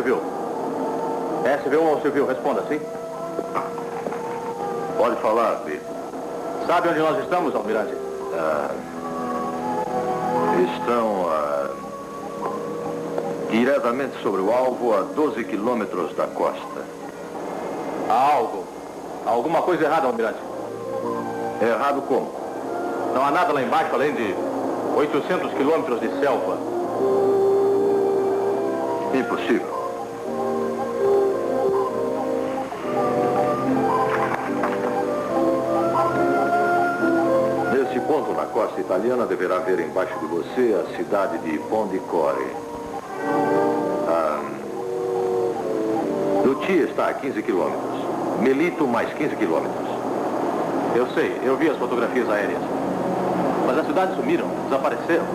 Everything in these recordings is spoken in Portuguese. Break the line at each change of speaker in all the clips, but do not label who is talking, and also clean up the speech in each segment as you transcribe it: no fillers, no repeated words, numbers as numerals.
civil. SV1 ao civil, responda, sim?
Pode falar, Bill.
Sabe onde nós estamos, almirante?
Estão diretamente sobre o alvo a 12 quilômetros da costa.
Há algo. Há alguma coisa errada, almirante.
Errado como?
Não há nada lá embaixo além de 800 quilômetros de selva.
Impossível. Nesse ponto na costa italiana deverá ver embaixo de você a cidade de Pondicore. Lucia está a 15 quilômetros. Melito mais 15 quilômetros.
Eu sei, eu vi as fotografias aéreas. Mas as cidades sumiram, desapareceram.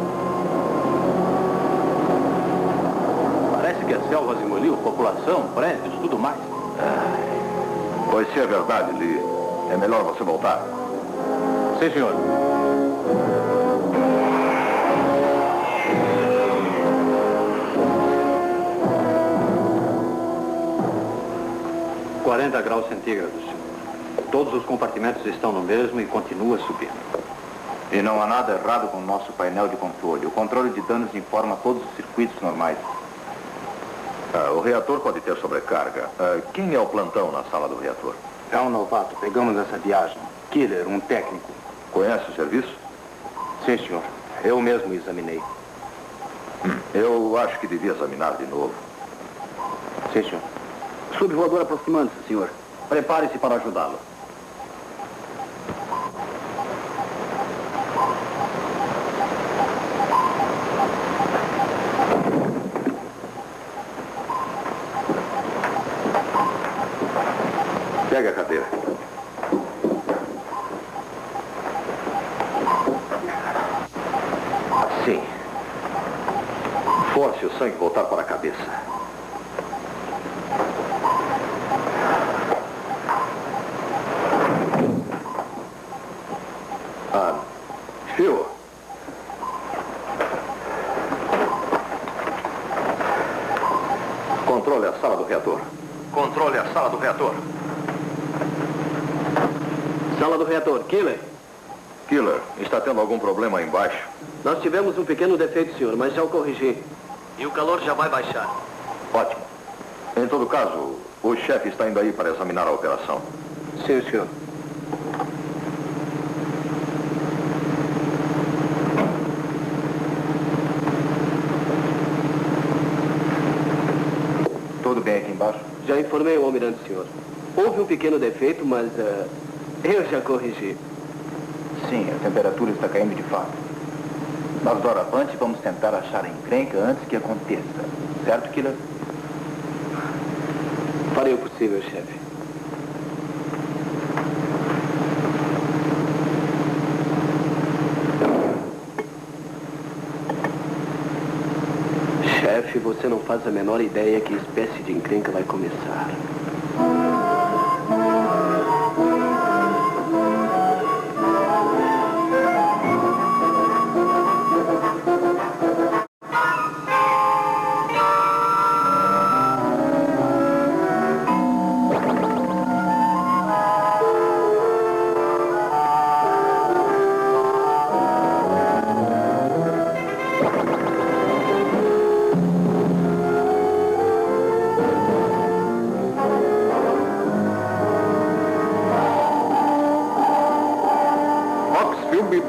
Parece que as selvas engoliu população, prédios, tudo mais.
Pois se é verdade, Lee, é melhor você voltar.
Sim, senhor.
°C. Todos os compartimentos estão no mesmo e continua subindo.
E não há nada errado com o nosso painel de controle. O controle de danos informa todos os circuitos normais.
O reator pode ter sobrecarga. Quem é o plantão na sala do reator?
É um novato. Pegamos essa viagem. Killer, um técnico.
Conhece o serviço?
Sim, senhor. Eu mesmo examinei.
Eu acho que devia examinar de novo.
Sim, senhor.
Subvoador aproximando-se, senhor. Prepare-se para ajudá-lo.
Pega a cadeira. Assim. Force o sangue voltar para a cabeça. Phil. Controle a sala do reator. Controle a sala do reator.
Sala do reator. Killer.
Killer, está tendo algum problema aí embaixo?
Nós tivemos um pequeno defeito, senhor, mas já o corrigi. E o calor já vai baixar.
Ótimo. Em todo caso, o chefe está indo aí para examinar a operação.
Sim, senhor.
Tudo bem aqui embaixo?
Já informei o almirante, senhor. Houve um pequeno defeito, mas eu já corrigi.
Sim, a temperatura está caindo de fato. Nós, doravante, vamos tentar achar a encrenca antes que aconteça. Certo, Killer?
Farei o possível, chefe. Chefe, você não faz a menor ideia que espécie de encrenca vai começar.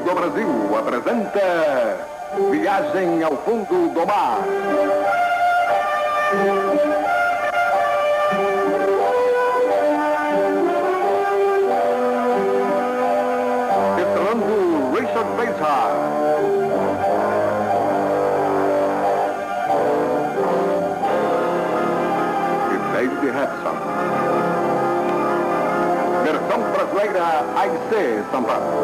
do Brasil apresenta Viagem ao Fundo do Mar. Estrelando Richard Basehart. E David Hudson. Versão brasileira A&C Santana.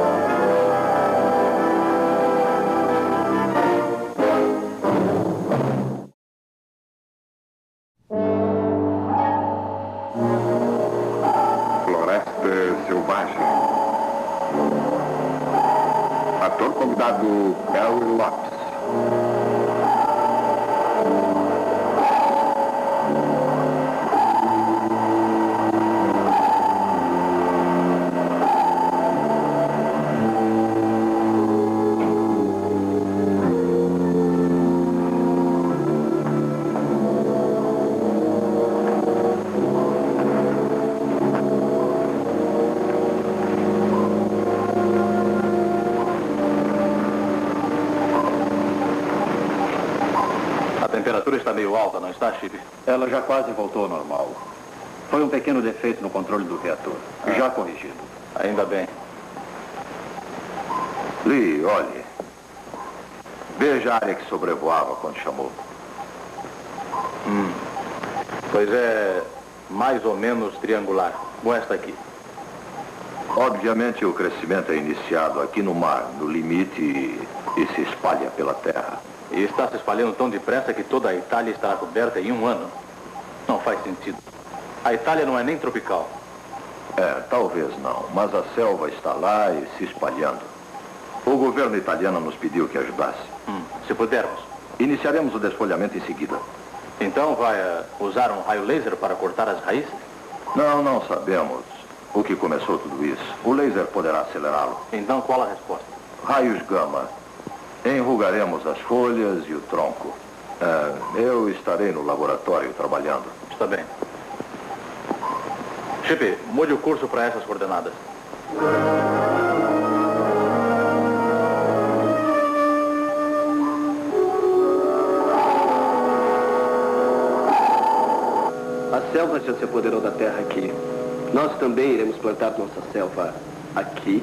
Ator convidado Barry Lopes.
meio alta, não está, Chip?
Ela já quase voltou ao normal. Foi um pequeno defeito no controle do reator. Já corrigido.
Ainda bem.
Lee, olhe. Veja a área que sobrevoava quando chamou.
Pois é, mais ou menos triangular, como esta aqui.
Obviamente o crescimento é iniciado aqui no mar, no limite, e se espalha pela terra.
E está se espalhando tão depressa que toda a Itália estará coberta em um ano. Não faz sentido. A Itália não é nem tropical.
Talvez não, mas a selva está lá e se espalhando. O governo italiano nos pediu que ajudasse.
Se pudermos.
Iniciaremos o desfolhamento em seguida.
Então vai usar um raio laser para cortar as raízes?
Não sabemos o que começou tudo isso. O laser poderá acelerá-lo.
Então qual a resposta?
Raios gama. Enrugaremos as folhas e o tronco. Eu estarei no laboratório trabalhando.
Está bem. Chip, mude o curso para essas coordenadas.
A selva já se apoderou da terra aqui. Nós também iremos plantar nossa selva aqui,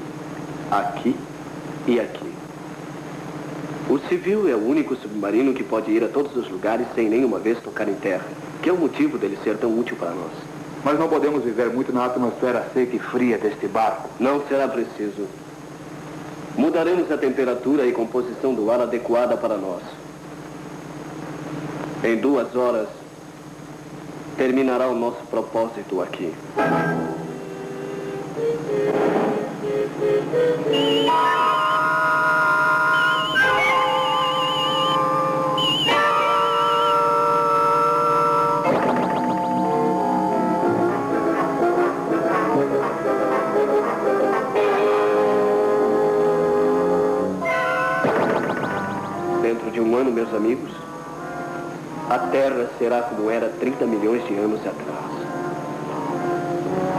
aqui e aqui. O Civil é o único submarino que pode ir a todos os lugares sem nenhuma vez tocar em terra, que é o motivo dele ser tão útil para nós.
Mas não podemos viver muito na atmosfera seca e fria deste barco.
Não será preciso. Mudaremos a temperatura e composição do ar adequada para nós. Em 2 horas, terminará o nosso propósito aqui. Dentro de um ano, meus amigos, a Terra será como era 30 milhões de anos atrás.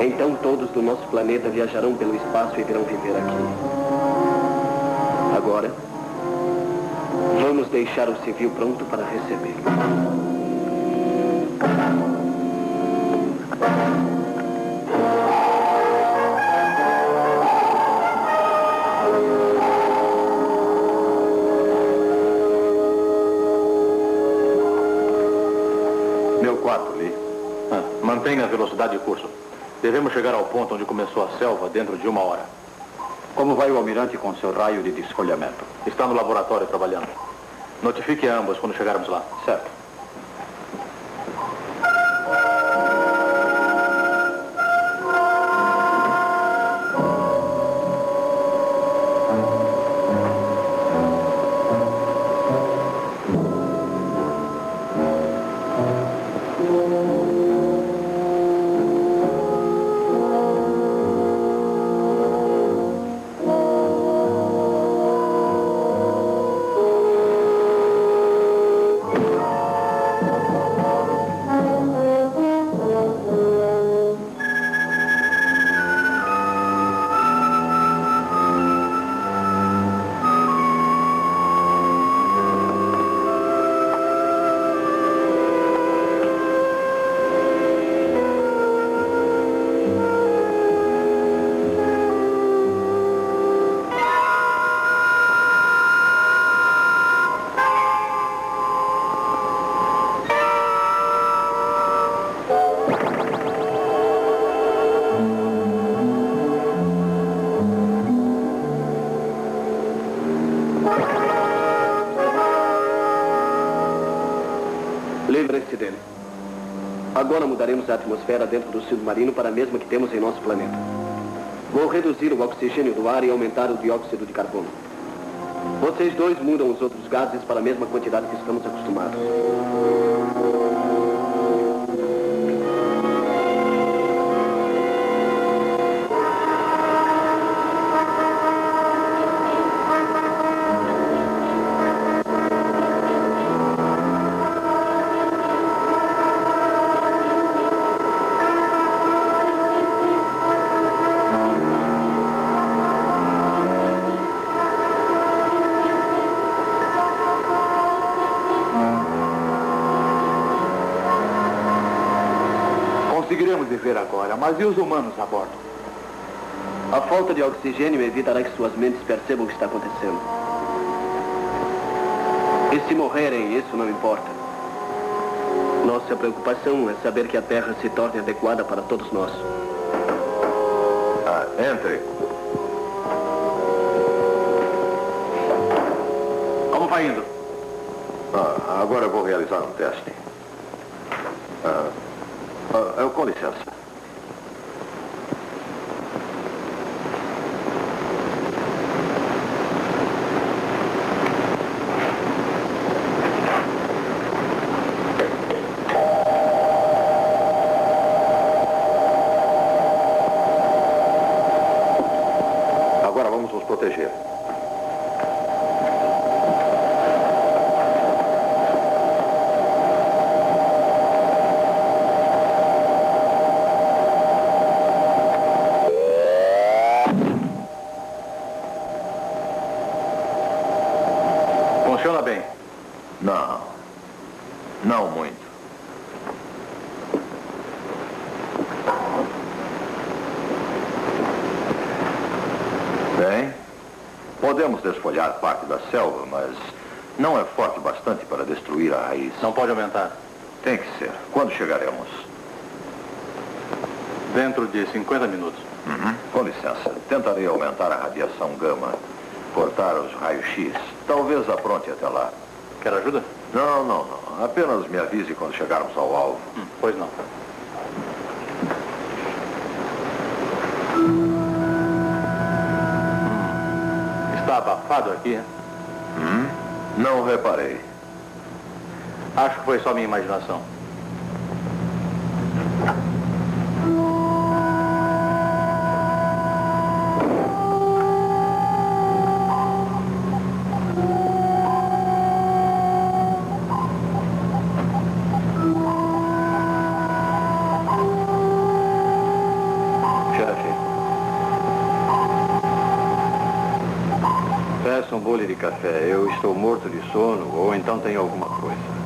Então todos do nosso planeta viajarão pelo espaço e virão viver aqui. Agora, vamos deixar o Civil pronto para recebê-lo.
Meu quarto, Lee.
Mantenha a velocidade de curso. Devemos chegar ao ponto onde começou a selva dentro de 1 hora.
Como vai o almirante com seu raio de desfolhamento?
Está no laboratório trabalhando. Notifique a ambos quando chegarmos lá.
Certo.
Lembrem-se dele. Agora mudaremos a atmosfera dentro do submarino para a mesma que temos em nosso planeta. Vou reduzir o oxigênio do ar e aumentar o dióxido de carbono. Vocês dois mudam os outros gases para a mesma quantidade que estamos acostumados.
conseguiremos viver agora, mas e os humanos a bordo?
A falta de oxigênio evitará que suas mentes percebam o que está acontecendo. E se morrerem, isso não importa. Nossa preocupação é saber que a Terra se torne adequada para todos nós.
Entre.
Como vai indo?
Agora eu vou realizar um teste. Com licença. Agora vamos nos proteger.
Funciona bem.
Não muito. Bem, podemos desfolhar parte da selva, mas não é forte bastante para destruir a raiz.
Não pode aumentar.
Tem que ser. Quando chegaremos?
Dentro de 50 minutos.
Com licença. Tentarei aumentar a radiação gama, cortar os raios-x. Talvez apronte até lá.
Quer ajuda?
Não. Apenas me avise quando chegarmos ao alvo.
Pois não. Está abafado aqui, hein?
Não reparei.
Acho que foi só minha imaginação.
Peça um bule de café. Eu estou morto de sono, ou então tem alguma coisa.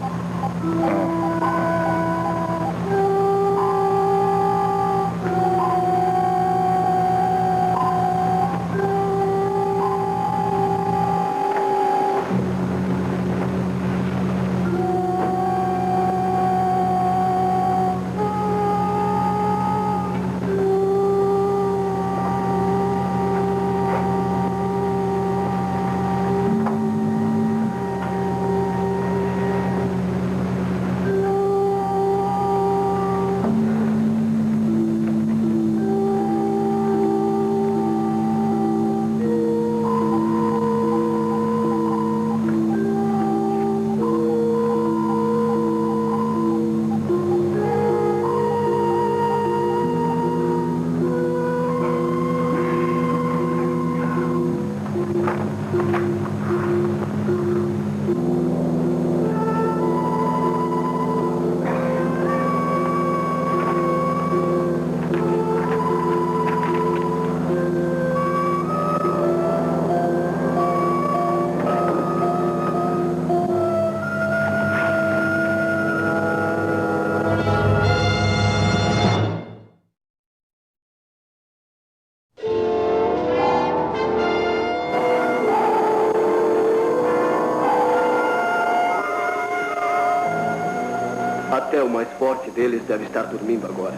Até o mais forte deles deve estar dormindo agora.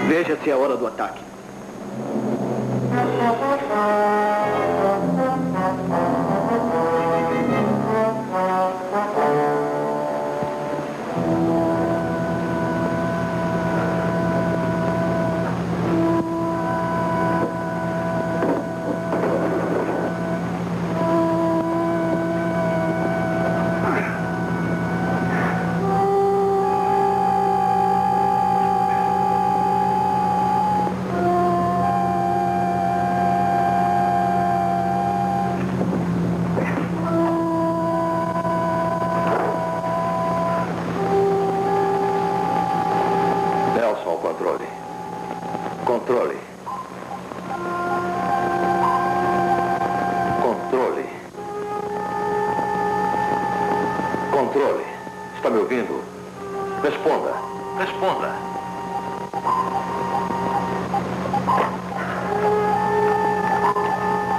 Veja se é hora do ataque.
Controle. Controle. Controle. Está me ouvindo? Responda.
Responda.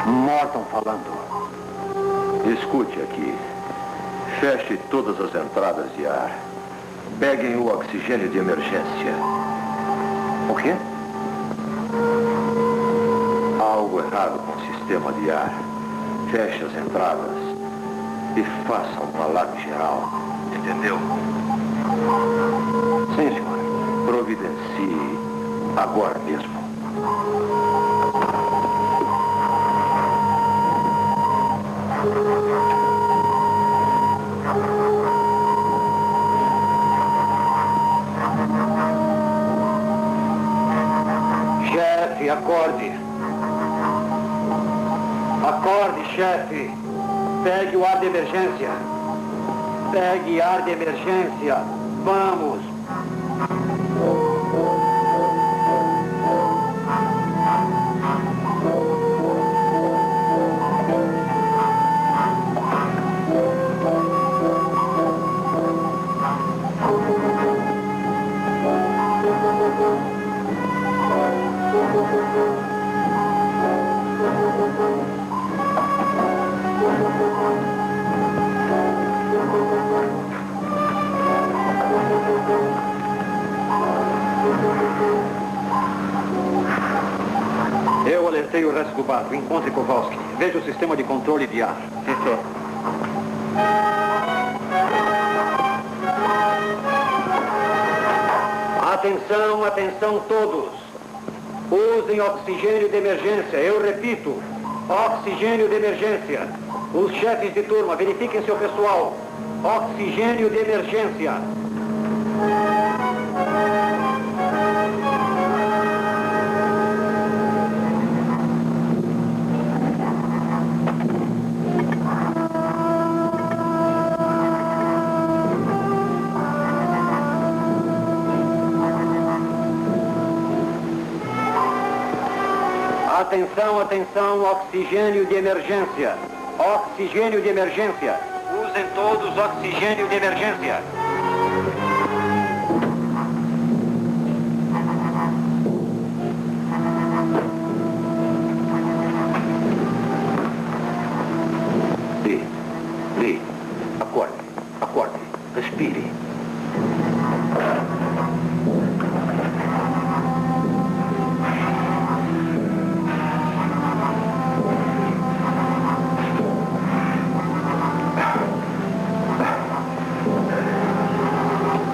Morton falando.
Escute aqui. Feche todas as entradas de ar. Peguem o oxigênio de emergência.
O quê?
Algo errado com o sistema de ar. Feche as entradas e faça um alarme geral. Entendeu?
Sim, senhor.
Providencie agora mesmo.
Chefe, acorde. Acorde, chefe. Pegue o ar de emergência. Pegue ar de emergência. Vamos. Eu alertei o resto do barco. Encontre Kowalski. Veja o sistema de controle de ar.
Sim, senhor.
Atenção, atenção todos. Usem oxigênio de emergência. Eu repito, oxigênio de emergência. Os chefes de turma, verifiquem seu pessoal. Oxigênio de emergência. Atenção, atenção, oxigênio de emergência. Oxigênio de emergência. Usem todos oxigênio de emergência.
Lee, acorde, acorde, respire.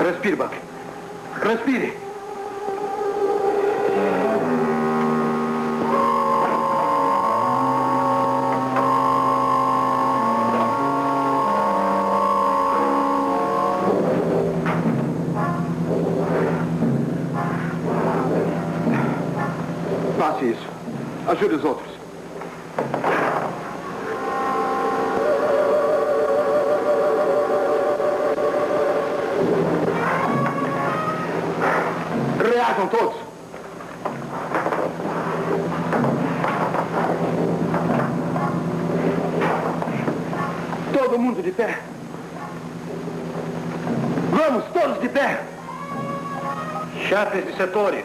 Respire, Buck. Respire. Faça isso. Ajude os outros. Reajam todos. Todo mundo de pé. Vamos, todos de pé. Chefes de setores.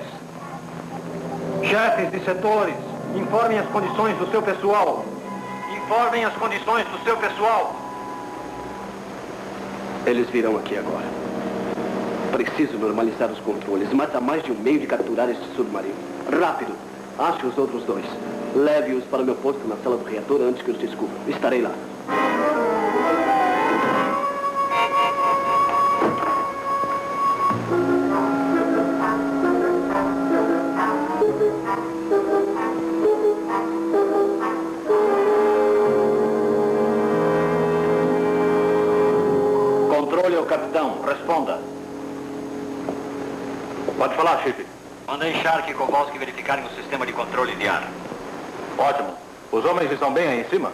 Chefes de setores, informem as condições do seu pessoal. Informem as condições do seu pessoal.
Eles virão aqui agora. Preciso normalizar os controles, mas há mais de um meio de capturar este submarino. Rápido! Ache os outros dois. Leve-os para o meu posto na sala do reator antes que os descubram. Estarei lá.
Controle ao capitão. Responda.
Pode falar, Chip.
Mandei Shark e Kowalski verificarem o sistema de controle de ar.
Ótimo. Os homens estão bem aí em cima?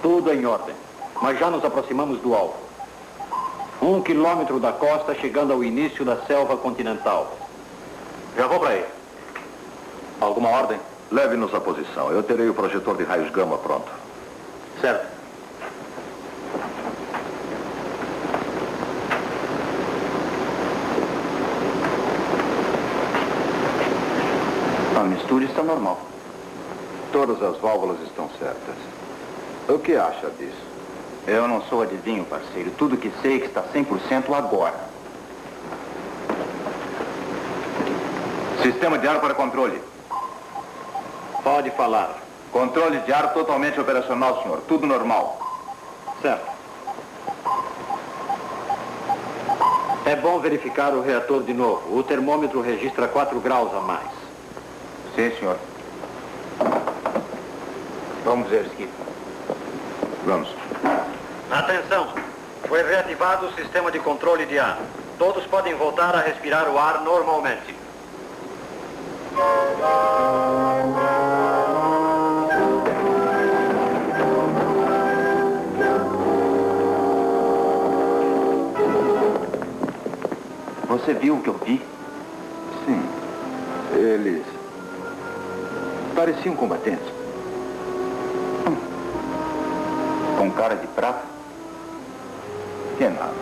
Tudo em ordem. Mas já nos aproximamos do alvo. 1 quilômetro da costa, chegando ao início da selva continental.
Já vou para aí. Alguma ordem?
Leve-nos à posição. Eu terei o projetor de raios gama pronto.
Certo.
A mistura está normal.
Todas as válvulas estão certas. O que acha disso?
Eu não sou adivinho, parceiro. Tudo que sei é que está 100% agora. Sistema de ar para controle.
Pode falar.
Controle de ar totalmente operacional, senhor. Tudo normal.
Certo. É bom verificar o reator de novo. O termômetro registra 4 graus a mais.
Sim, senhor. Vamos ver, Skip.
Vamos.
Atenção! Foi reativado o sistema de controle de ar. Todos podem voltar a respirar o ar normalmente.
Você viu o que eu vi?
Sim. Eles pareciam combatentes.
Com cara de prata? Que nada.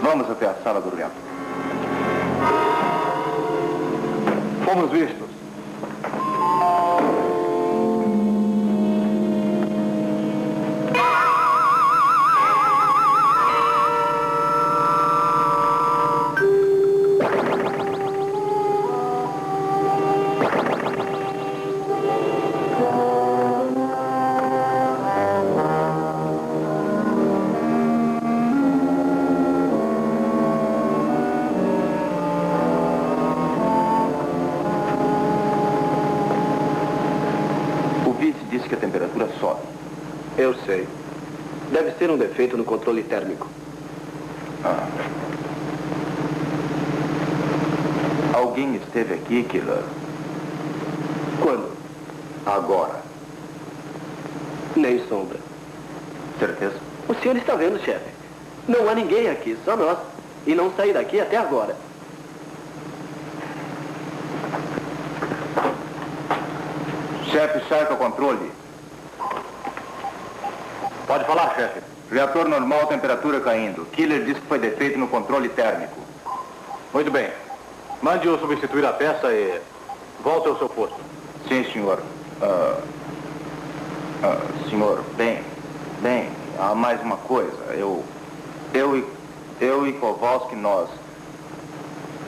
Vamos até a sala do reator.
Fomos vistos.
Disse que a temperatura sobe.
Eu sei. Deve ser um defeito no controle térmico.
Alguém esteve aqui, Killer?
Quando?
Agora.
Nem sombra.
Certeza?
O senhor está vendo, chefe? Não há ninguém aqui, só nós. E não saí daqui até agora.
Chefe, Shark ao controle.
Pode falar, chefe.
Reator normal, temperatura caindo. Killer disse que foi defeito no controle térmico.
Muito bem. Mande-o substituir a peça e volte ao seu posto.
Sim, senhor. Senhor, bem, há mais uma coisa. Eu e Kowalski,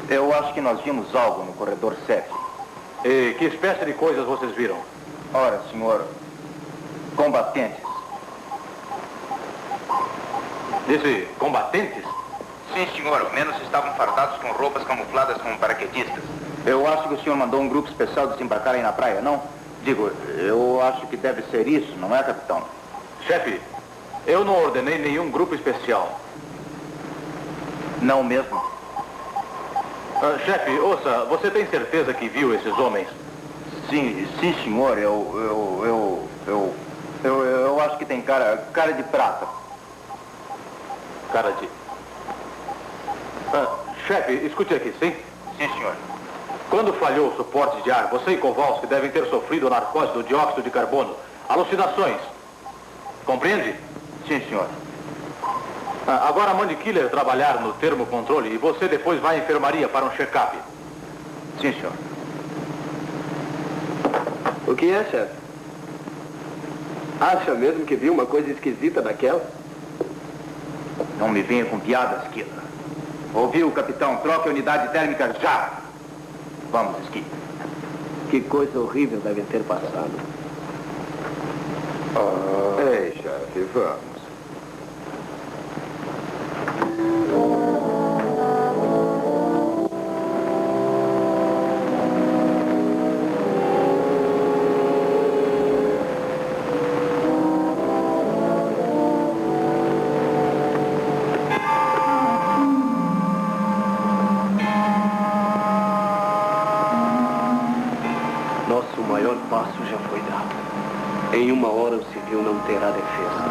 eu acho que nós vimos algo no corredor 7.
E que espécie de coisas vocês viram?
Ora, senhor, combatentes.
Disse combatentes?
Sim, senhor, ao menos estavam fardados com roupas camufladas como paraquedistas. Eu acho que o senhor mandou um grupo especial desembarcar aí na praia, não? Digo, eu acho que deve ser isso, não é, capitão?
Chefe, eu não ordenei nenhum grupo especial.
Não mesmo?
Chefe, ouça, você tem certeza que viu esses homens?
Sim, senhor, eu acho que tem cara de prata.
Cara de... chefe, escute aqui, sim?
Sim, senhor.
Quando falhou o suporte de ar, você e Kowalski devem ter sofrido narcose do dióxido de carbono. Alucinações. Compreende?
Sim, senhor.
Agora mande Killer trabalhar no termocontrole e você depois vai à enfermaria para um check-up.
Sim, senhor.
O que é, chefe? Acha mesmo que viu uma coisa esquisita daquela?
Não me venha com piadas, Killer. Ouviu, capitão? Troque a unidade térmica já. Vamos, Skip.
Que coisa horrível devem ter passado.
Ei, chefe, vamos.
Nosso maior passo já foi dado. Em 1 hora o civil não terá defesa.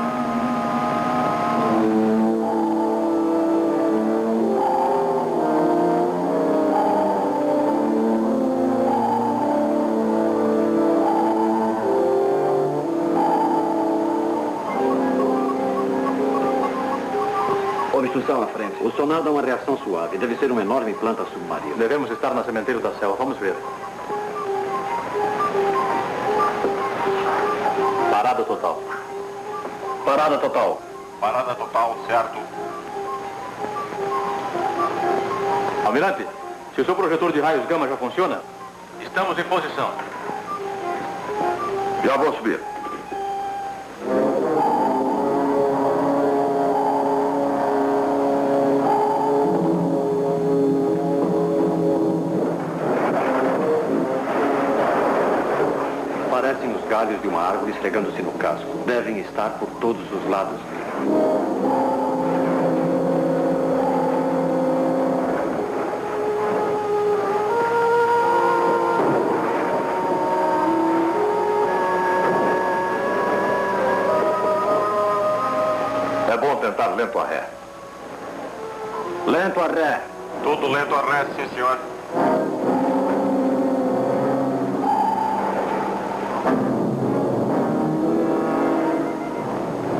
Obstrução à frente. O sonar dá uma reação suave. Deve ser uma enorme planta submarina.
Devemos estar no cemitério da selva. Vamos ver. Parada total.
Parada total.
Parada total, certo.
Almirante, se o seu projetor de raios gama já funciona,
Estamos em posição.
Já vou subir.
Parecem os galhos de uma árvore esfregando-se no casco. Devem estar por todos os lados dele.
É bom tentar lento a ré.
Lento a ré.
Tudo lento a ré, sim, senhor.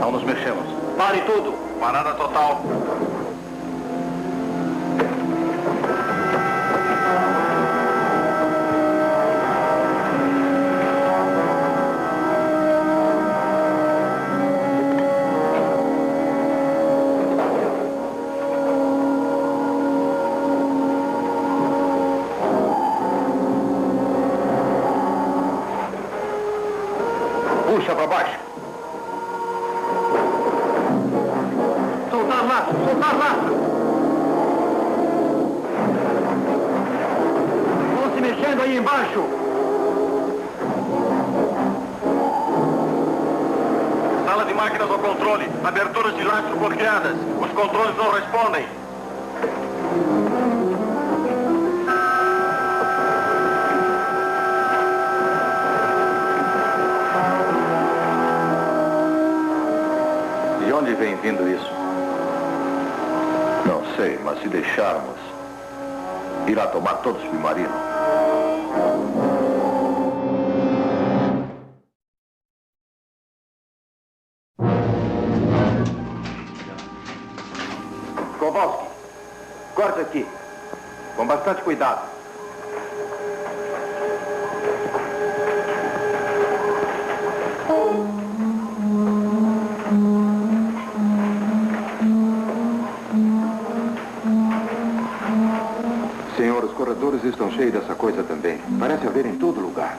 não nos mexemos.
Pare tudo.
Parada total.
Puxa para baixo.
Soltar laço, soltar laço. Vão se mexendo aí embaixo.
Sala de máquinas ao controle. Aberturas de lastro bloqueadas. Os controles não respondem.
De onde vem vindo isso?
Não sei, mas se deixarmos, irá tomar todo o submarino.
Kowalski, corta aqui. Com bastante cuidado.
Senhor, os corredores estão cheios dessa coisa também. Parece haver em todo lugar.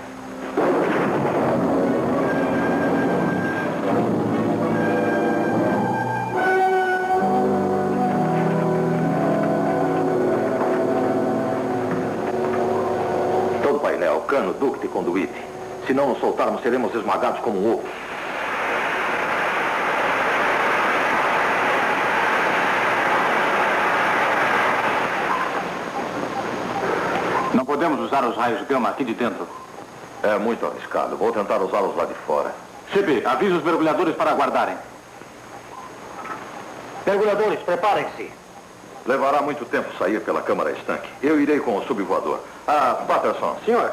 Todo painel, cano, ducto e conduíte. Se não nos soltarmos, seremos esmagados como um ovo.
Não podemos usar os raios gama aqui de dentro.
É muito arriscado. Vou tentar usá-los lá de fora.
Chip, avise os mergulhadores para aguardarem.
Mergulhadores, preparem-se.
Levará muito tempo sair pela câmara estanque. Eu irei com o subvoador. Ah, Patterson.
Senhor.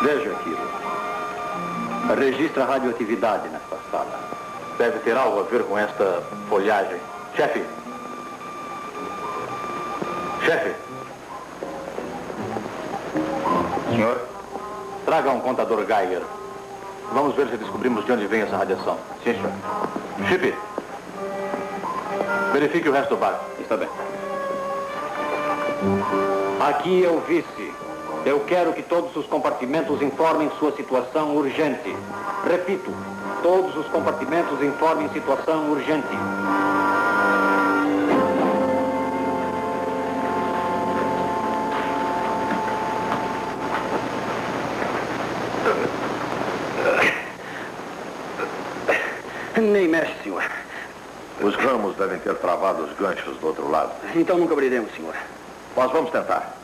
Veja aquilo. Registra a radioatividade nesta sala.
Deve ter algo a ver com esta folhagem. Chefe! Chefe!
Senhor?
Traga um contador Geiger. Vamos ver se descobrimos de onde vem essa radiação.
Sim, senhor.
Chip! Verifique o resto do barco.
Está bem. Aqui é o vice. Eu quero que todos os compartimentos informem sua situação urgente. Repito, todos os compartimentos informem situação urgente. Nem mexe, senhor.
Os ramos devem ter travado os ganchos do outro lado.
Então nunca abriremos, senhor.
Nós vamos tentar.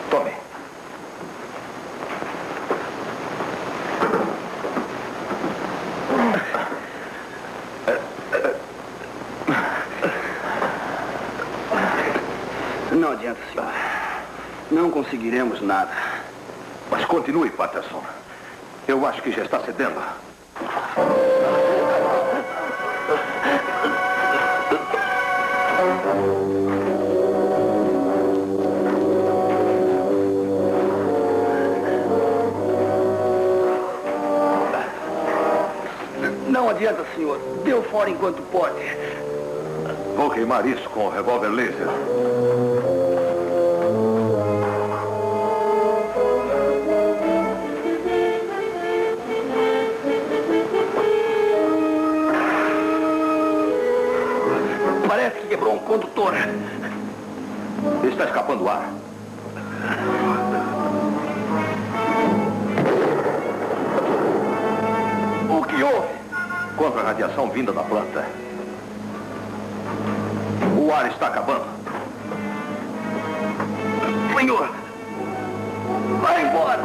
Tome.
Não adianta, senhor. Não conseguiremos nada.
Mas continue, Patterson. Eu acho que já está cedendo.
Não adianta, senhor. Deu fora enquanto pode.
Vou queimar isso com o revólver laser.
Parece que quebrou um condutor.
Está escapando ar.
O que houve?
Contra a radiação vinda da planta. O ar está acabando.
Senhor, vai embora.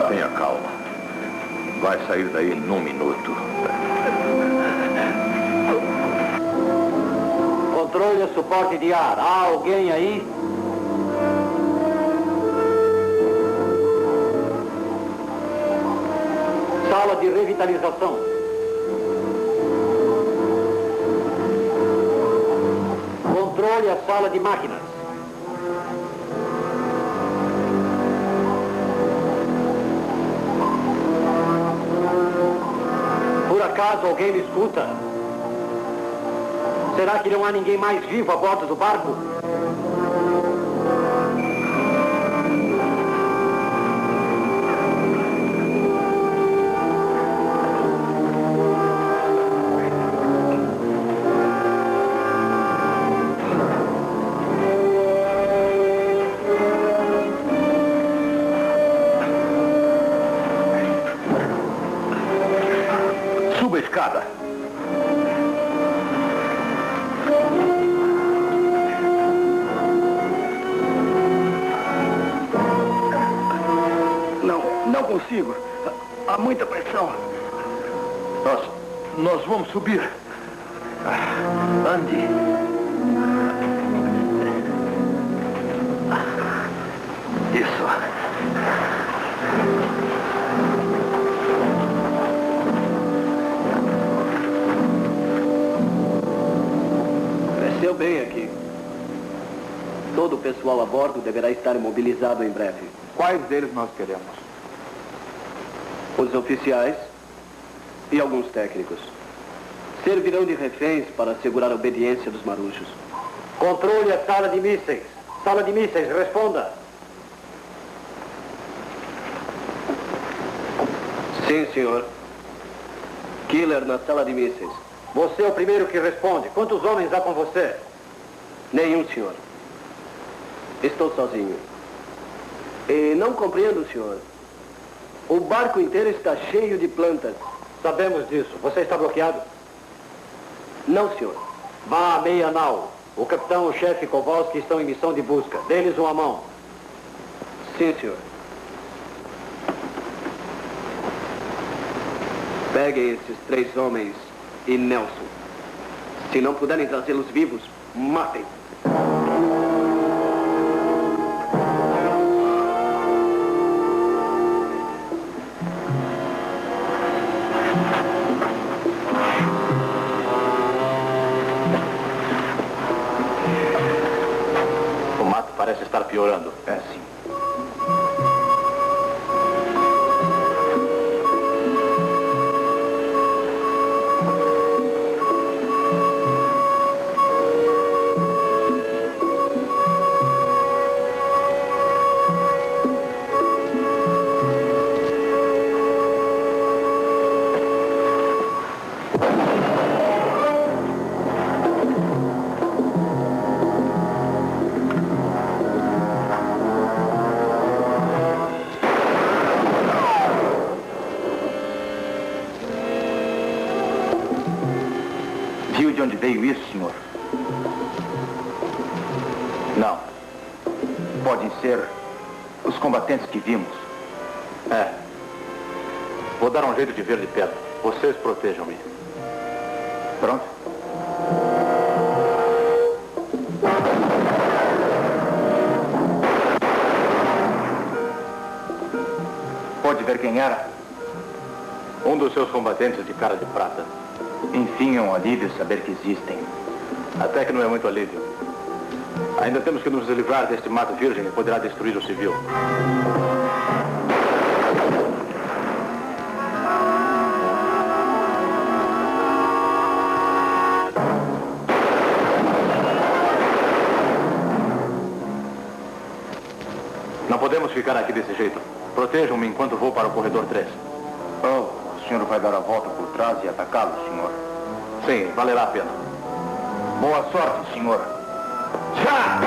Tenha calma. Vai sair daí em 1 minuto.
Controle e suporte de ar. Há alguém aí? Sala de revitalização. Controle a sala de máquinas. Por acaso alguém me escuta? Será que não há ninguém mais vivo a bordo do barco?
Suba a escada.
Não consigo. Há muita pressão.
Nós vamos subir.
Ande. Isso. Cresceu bem aqui. Todo o pessoal a bordo deverá estar imobilizado em breve.
Quais deles nós queremos?
Os oficiais e alguns técnicos. Servirão de reféns para assegurar a obediência dos marujos.
Controle a sala de mísseis. Sala de mísseis, responda.
Sim, senhor. Killer na sala de mísseis.
Você é o primeiro que responde. Quantos homens há com você?
Nenhum, senhor. Estou sozinho. E não compreendo, senhor. O barco inteiro está cheio de plantas.
Sabemos disso. Você está bloqueado?
Não, senhor.
Vá à meia nau. O capitão e o chefe Kowalski estão em missão de busca. Dê-lhes uma mão.
Sim, senhor. Peguem esses 3 homens e Nelson. Se não puderem trazê-los vivos, matem.
O mato parece estar piorando.
É sim.
Viu de onde veio isso, senhor?
Não.
Podem ser os combatentes que vimos.
É. Vou dar um jeito de ver de perto. Vocês protejam-me.
Pronto? Pode ver quem era?
Um dos seus combatentes de cara de prata.
Enfim, é um alívio saber que existem.
Até que não é muito alívio. Ainda temos que nos livrar deste mato virgem que poderá destruir o civil. Não podemos ficar aqui desse jeito. Protejam-me enquanto vou para o corredor 3.
Oh, o senhor vai dar a volta por trás e atacá-lo, senhor?
Sim, valerá a pena.
Boa sorte, senhor.
Já!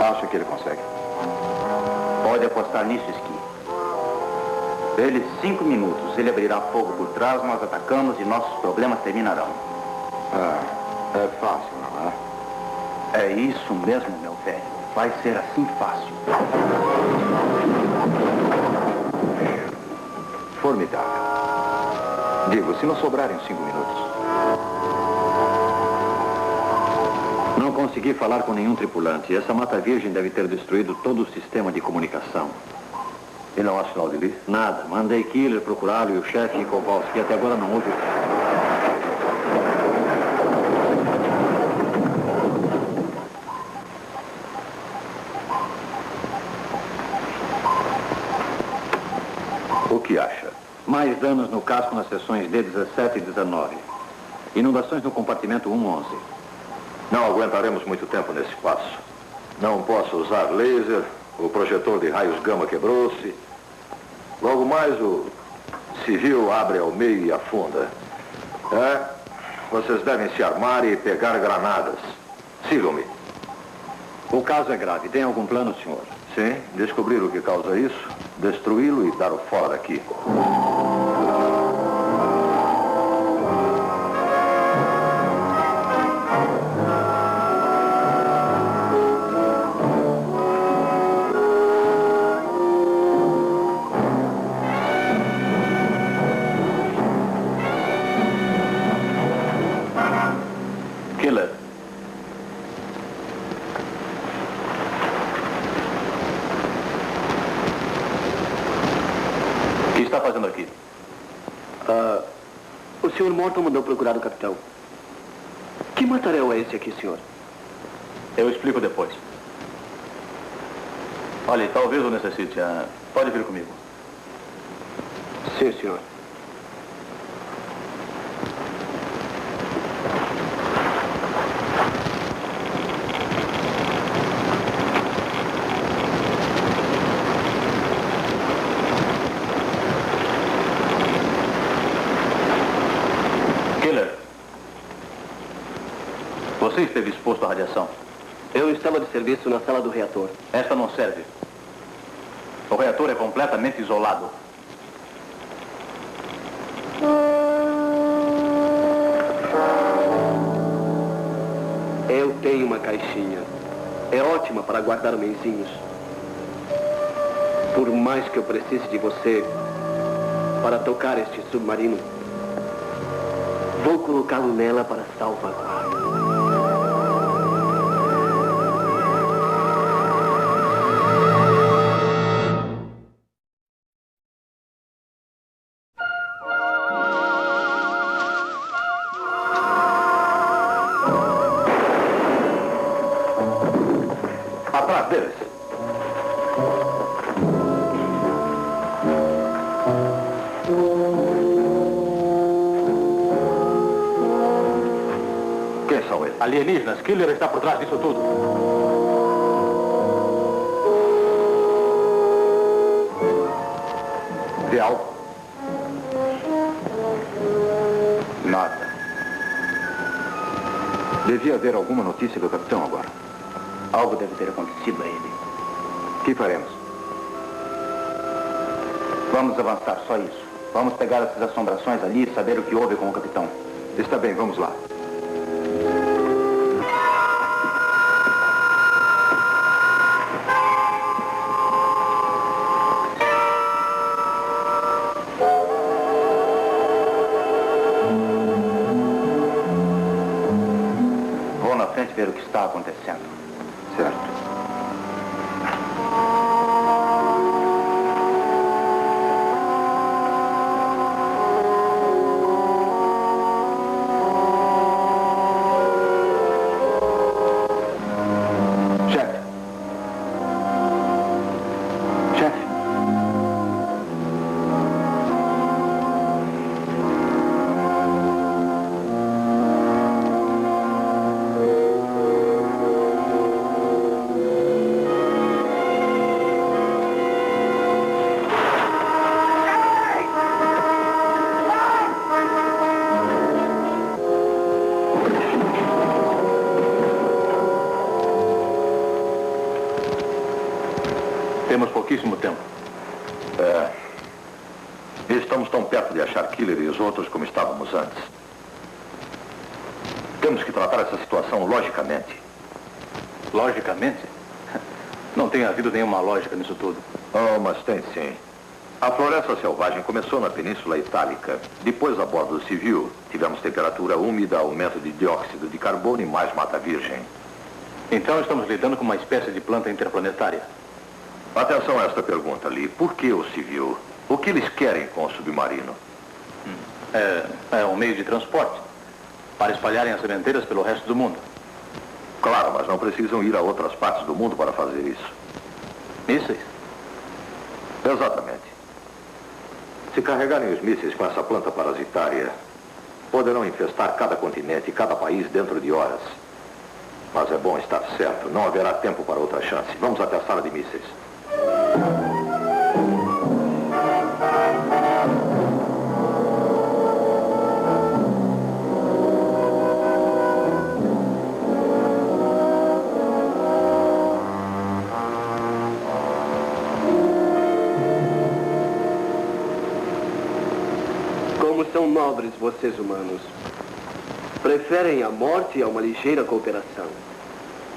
Acha que ele consegue?
Pode apostar nisso, Esqui. Dele 5 minutos. Ele abrirá fogo por trás, nós atacamos e nossos problemas terminarão.
É fácil, não é?
É isso mesmo, meu velho. Vai ser assim fácil.
Formidável. Digo, se não sobrarem 5 minutos.
Não consegui falar com nenhum tripulante. Essa mata virgem deve ter destruído todo o sistema de comunicação.
E não há sinal de Lee?
Nada. Mandei Killer procurá-lo e o chefe Kowalski. Até agora não houve.
O que acha?
Mais danos no casco nas seções D17 e 19. Inundações no compartimento 111.
Não aguentaremos muito tempo nesse passo. Não posso usar laser, o projetor de raios gama quebrou-se. Logo mais o civil abre ao meio e afunda. Vocês devem se armar e pegar granadas. Sigam-me.
O caso é grave. Tem algum plano, senhor?
Sim, descobrir o que causa isso, destruí-lo e dar o fora daqui.
Killer. O que está fazendo aqui?
O senhor Morton mandou procurar o capitão. Que mataréu é esse aqui, senhor?
Eu explico depois. Olha, talvez eu necessite. Pode vir comigo.
Sim, senhor.
Você esteve exposto à radiação?
Eu estava de serviço na sala do reator.
Esta não serve. O reator é completamente isolado.
Eu tenho uma caixinha. É ótima para guardar homenzinhos. Por mais que eu precise de você para tocar este submarino, vou colocá-lo nela para salvaguardar.
Atrás deles. Quem são eles?
Alienígenas. Killer está por trás disso tudo.
Vê algo?
Nada.
Devia haver alguma notícia do capitão agora.
Algo deve ter acontecido a ele.
O que faremos?
Vamos avançar, só isso. Vamos pegar essas assombrações ali e saber o que houve com o capitão.
Está bem, vamos lá.
ver o que está acontecendo.
Certo.
Temos pouquíssimo tempo.
Estamos tão perto de achar Killer e os outros como estávamos antes. Temos que tratar essa situação logicamente.
Logicamente? Não tem havido nenhuma lógica nisso tudo.
Oh, mas tem sim. A floresta selvagem começou na Península Itálica. Depois, a bordo do civil, tivemos temperatura úmida, aumento de dióxido de carbono e mais mata virgem.
Então estamos lidando com uma espécie de planta interplanetária.
Atenção a esta pergunta, Lee. Por que o civil? O que eles querem com o submarino?
É um meio de transporte para espalharem as sementeiras pelo resto do mundo.
Claro, mas não precisam ir a outras partes do mundo para fazer isso.
Mísseis?
Exatamente. Se carregarem os mísseis com essa planta parasitária, poderão infestar cada continente e cada país dentro de horas. Mas é bom estar certo. Não haverá tempo para outra chance. Vamos até a sala de mísseis.
Como são nobres vocês humanos. Preferem a morte a uma ligeira cooperação.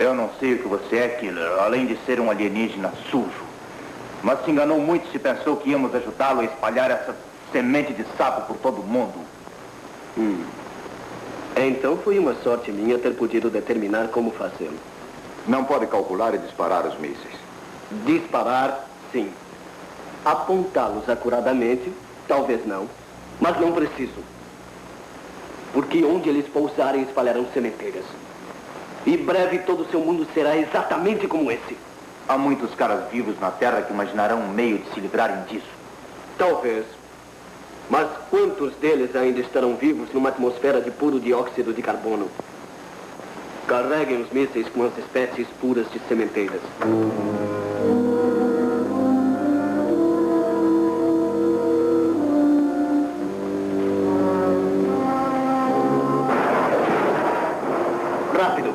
Eu não sei o que você é, Killer, além de ser um alienígena sujo. Mas se enganou muito se pensou que íamos ajudá-lo a espalhar essa semente de sapo por todo o mundo.
Então foi uma sorte minha ter podido determinar como fazê-lo.
Não pode calcular e disparar os mísseis.
Disparar, sim. Apontá-los acuradamente, talvez não. Mas não preciso. Porque onde eles pousarem espalharão sementeiras. E breve todo o seu mundo será exatamente como esse.
Há muitos caras vivos na Terra que imaginarão um meio de se livrarem disso.
Talvez. Mas quantos deles ainda estarão vivos numa atmosfera de puro dióxido de carbono? Carreguem os mísseis com as espécies puras de sementeiras. Rápido.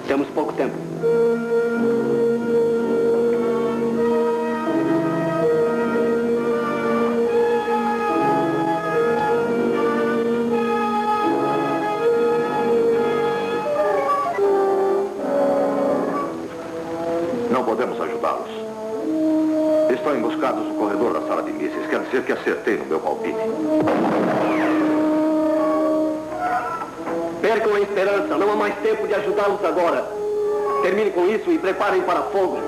Temos pouco tempo.
Não podemos ajudá-los. Estão emboscados no corredor da sala de mísseis. Quer dizer que acertei no meu palpite.
Percam a esperança. Não há mais tempo de ajudá-los agora. Termine com isso e preparem para fogo.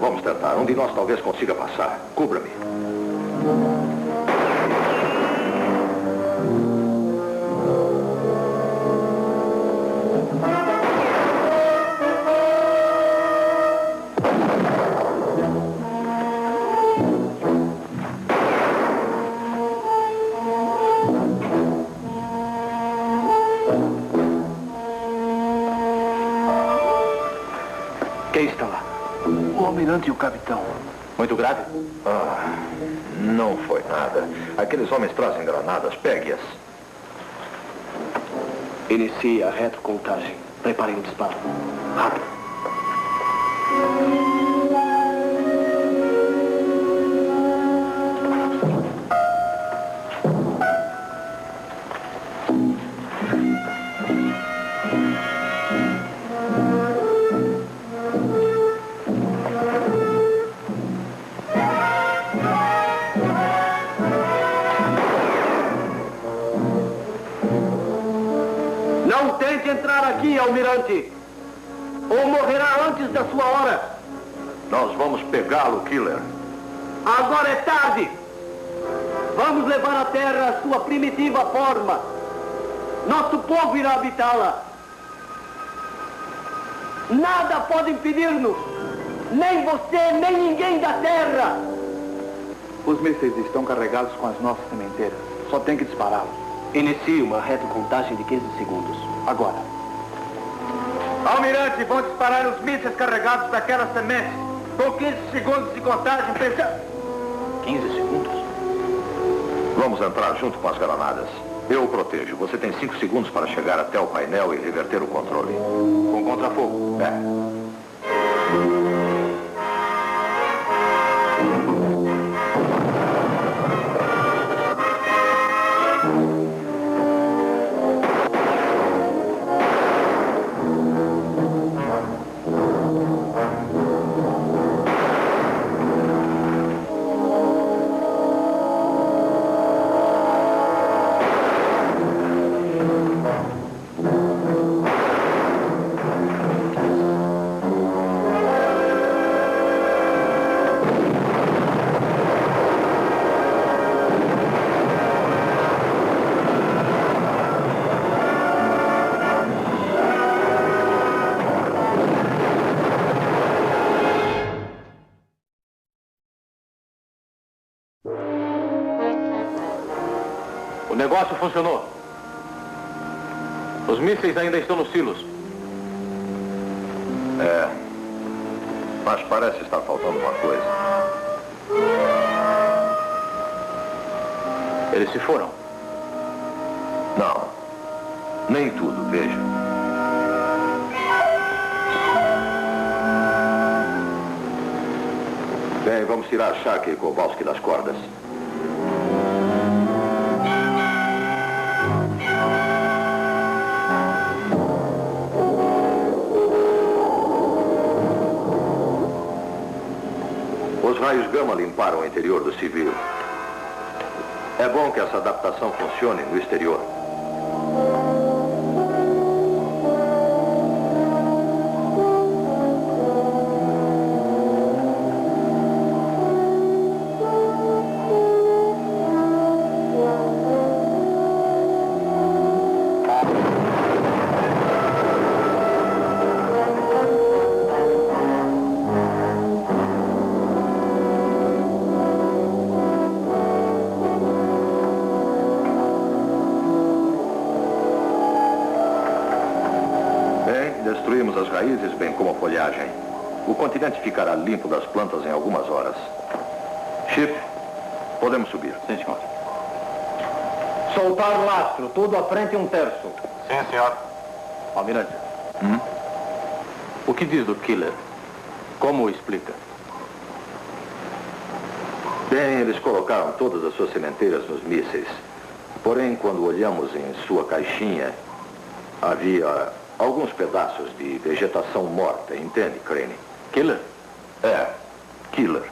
Vamos tentar. Um de nós talvez consiga passar. Cubra-me.
Quem está lá?
O almirante e o capitão. Muito grave?
Não foi nada. Aqueles homens trazem granadas. Pegue-as.
Inicie a retrocontagem. Preparem o disparo. Rápido.
aqui, almirante, ou morrerá antes da sua hora.
Nós vamos pegá-lo, Killer.
Agora é tarde. Vamos levar a Terra à sua primitiva forma. Nosso povo irá habitá-la. Nada pode impedir-nos. Nem você, nem ninguém da Terra.
Os mísseis estão carregados com as nossas sementeiras. Só tem que dispará-los.
Inicie uma retrocontagem de 15 segundos.
Agora.
Almirante, vão disparar os mísseis carregados daquela semente. Com 15 segundos de contagem,
15 segundos?
Vamos entrar junto com as granadas. Eu o protejo. Você tem 5 segundos para chegar até o painel e reverter o controle.
Com contrafogo?
É.
O negócio funcionou. Os mísseis ainda estão nos silos.
É. Mas parece estar faltando uma coisa.
Eles se foram.
Não. Nem tudo, veja. Bem, vamos tirar Shark e Kowalski das cordas. Os raios gama limparam o interior do civil. É bom que essa adaptação funcione no exterior. Destruímos as raízes, bem como a folhagem. O continente ficará limpo das plantas em algumas horas. Chip, podemos subir.
Sim, senhor.
soltar lastro, tudo à frente e 1/3.
Sim, senhor.
Almirante. O que diz do Killer? Como o explica?
Bem, eles colocaram todas as suas sementeiras nos mísseis. Porém, quando olhamos em sua caixinha, havia alguns pedaços de vegetação morta, entende, Crane?
Killer?
É, Killer.